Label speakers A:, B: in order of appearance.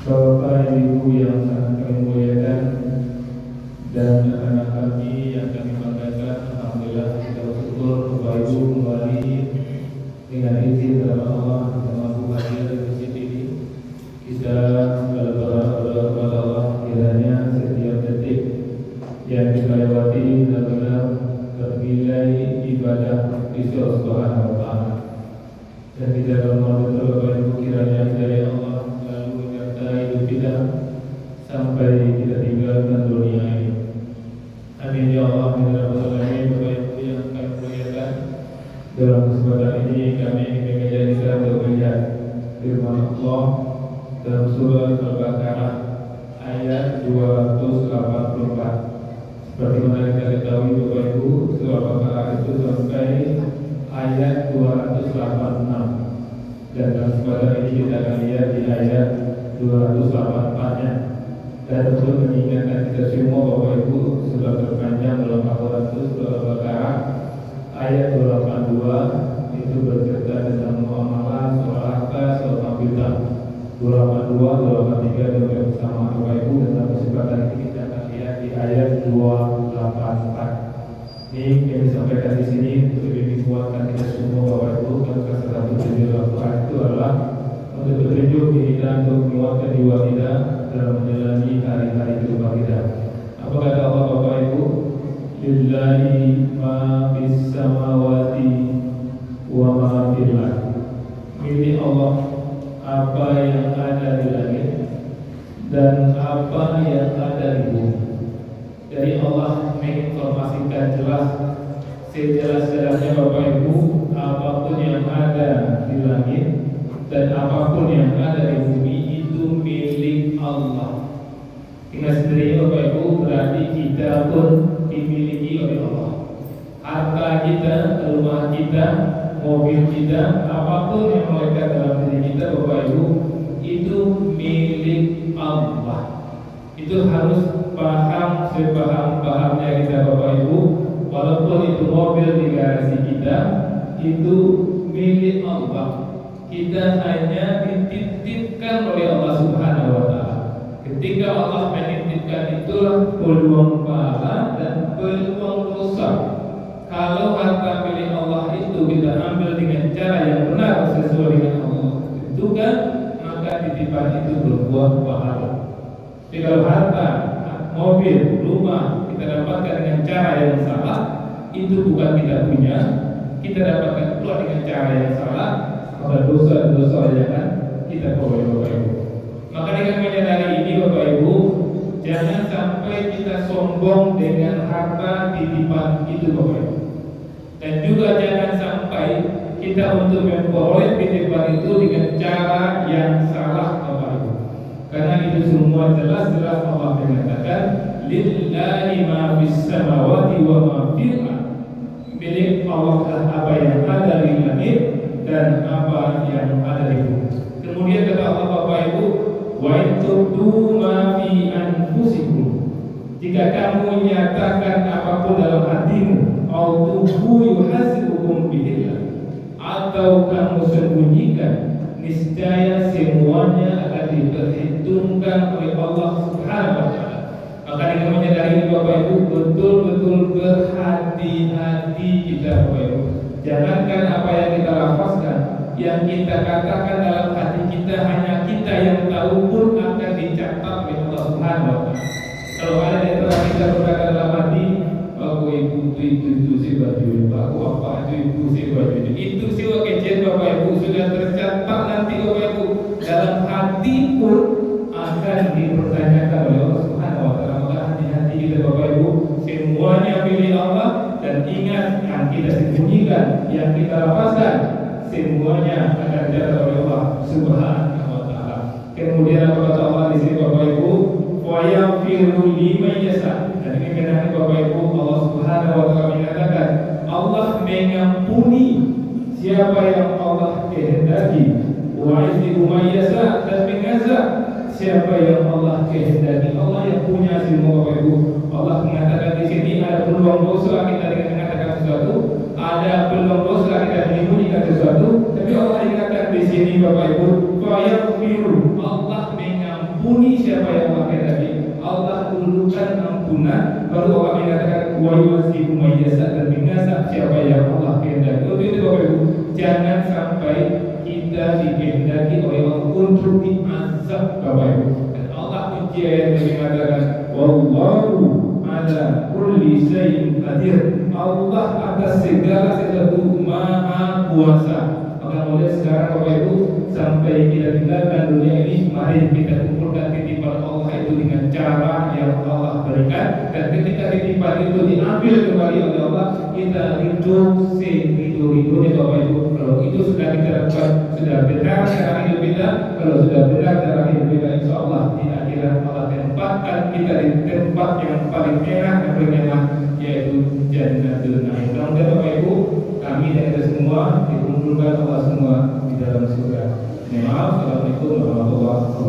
A: Bapak Ibu yang sangat kami muliakan dan anak-anak kami yang kami banggakan, alhamdulillah kita bersyukur Bapak Ibu kembali dengan izin dari Allah kita mampu hadir di masjid ini. Kita berdoa kepada Allah kiranya setiap detik yang kita lewati benar-benar bernilai ibadah di sisi Allah Subhanahu wa Ta'ala. Dan kita bermohon Bapak Ibu kiranya hidayah Allah selalu menyertai hidup kita sampai kita tinggalkan dunia ini. Amin ya Allah. Amin ya Rabbal alamin. Bapak Ibu yang kami muliakan, dalam kesempatan ini kami ingin menyajikan untuk melihat firman Allah dalam surah Al-Baqarah ayat 284. Seperti mana kita ketahui Bapak Ibu, surah Al-Baqarah itu sampai ayat 286. Dan dalam kesempatan ini kita akan lihat di ayat 284-nya. Dan untuk mengingatkan kita semua Bapak Ibu, sudah terpanjang dalam Al-Quran itu surah Al-Baqarah ayat 282 itu bercerita tentang muamalah, soal harta, soal kapital. 282, 283 dan bersama Bapak Ibu. Dan dalam kesempatan ini kita akan lihat di ayat 284. Ini yang disampaikan di sini untuk lebih menguatkan kita semua Bapak Ibu, karena salah satu tujuan Al-Quran itu adalah untuk petunjuk kita, untuk menguatkan jiwa kita dalam menjalani hari-hari kehidupan kita. Apa kata Allah Bapak Ibu? Lillahi ma fis samawati wa ma fil ardh. Milik Allah apa yang ada di langit dan apa yang ada di bumi. Jadi Allah menginformasikan jelas, sejelas-jelasnya Bapak Ibu, apapun yang ada di langit dan apapun yang ada di bumi itu milik Allah. Ingat sendiri Bapak Ibu, berarti kita pun dimiliki oleh Allah. Harta kita, rumah kita, mobil kita, apapun yang melekat dalam diri kita Bapak Ibu, itu milik Allah. Itu harus paham sepaham-pahamnya kita Bapak Ibu. Walaupun itu mobil di garasi kita, itu milik Allah. Kita hanya dititipkan oleh Allah Subhanahu wa Ta'ala. Ketika Allah menitipkan, itulah peluang pahala dan peluang dosa. Kalau harta milik Allah itu kita ambil dengan cara yang benar sesuai dengan Allah tentukan, maka titipan itu berbuah pahala. Jadi kalau harta, mobil, rumah kita dapatkan dengan cara yang salah, itu bukan kita punya, kita dapatkan pula dengan cara yang salah, maka dosa-dosa yang akan kita peroleh Bapak Ibu. Maka dengan menyadari ini Bapak Ibu, jangan sampai kita sombong dengan harta titipan itu Bapak Ibu. Dan juga jangan sampai kita untuk memperoleh titipan itu dengan cara yang salah Bapak Ibu. Karena itu semua jelas-jelas Allah mengatakan lillahi ma fis samawati wa ma fil ardh. Milik Allah apa yang ada di langit dan apa yang ada di bumi. Kemudian kata Allah Bapak Ibu, wa intudu ma fi anfusikum. Jika kamu nyatakan apapun dalam hatimu, au tubu yuhasibukum bihillah, atau kamu sembunyikan, niscaya semuanya akan diperhitungkan oleh Allah Subhanahu wa Ta'ala. Maka dengan menyadari Bapak Ibu, betul-betul berhati-hati kita Bapak Ibu. Jangankan apa yang kita lafazkan, yang kita katakan dalam hati kita, hanya kita yang tahu pun akan dicatat oleh Allah Subhanahu wa Ta'ala. Kalau ada di antara kita berkata dalam hati, aku itu si baju, aku apa itu si baju, itu si kecil Bapak Ibu, sudah tercatat nanti Bapak Ibu, dalam hati pun akan dipertanyakan oleh Allah Subhanahu wa Ta'ala. Maka hati-hati kita Bapak Ibu, semuanya milik Allah. Dan ingat, yang kita sembunyikan, yang kita lepaskan, semuanya akan dicatat oleh Allah Subhanahu wa Ta'ala. Kemudian apa kata Allah di sini Bapak Ibu? Wa yaghfiru liman yasha. Dan ini kenapa Bapak Ibu, Allah Subhanahu wa Ta'ala mengatakan Allah mengampuni siapa yang Allah kehendaki. Wa yu'adhibu man yasha, dan mengazab siapa yang Allah kehendaki. Allah yang punya semua Bapak Ibu. Allah mengatakan di sini ada peluang dosa kita dengan mengatakan sesuatu, ada peluang dosa kita menyembunyikan sesuatu. Tapi Allah ingatkan di sini Bapak Ibu, fa yaghfiru, Allah mengampuni siapa yang Allah kehendaki. Allah dulukan ampunan, baru Allah mengatakan wa yu'adzibu may yasha, dan binasa siapa yang Allah kehendaki. Untuk itu Bapak Ibu, jangan sampai kita dikehendaki oleh Allah untuk diazab Bapak Ibu. Dan Allah kunci ayat yang mengatakan wallahu ala kulli syai'in qadir. Allah atas segala sesuatu maha kuasa. Maka mulai sekarang Bapak Ibu, sampai kita tinggalkan dunia ini, mari kita kumpulkan titipan Allah itu dengan cara yang Allah berikan. Dan ketika titipan itu diambil kembali oleh Allah, kita ridho ridho-ridhonya Bapak Ibu. Kalau itu sudah kita lakukan, sudah benar cara hidup kita. Kalau sudah benar cara hidup kita, insya Allah di akhirat Allah tempatkan kita di tempat yang paling enak dan paling enak, yaitu Jannatul Na'im. Mudah-mudahan Bapak Ibu, kami dan kita semua dikumpulkan Allah semua di dalam surga. Maaf, Assalamualaikum warahmatullahi wabarakatuh.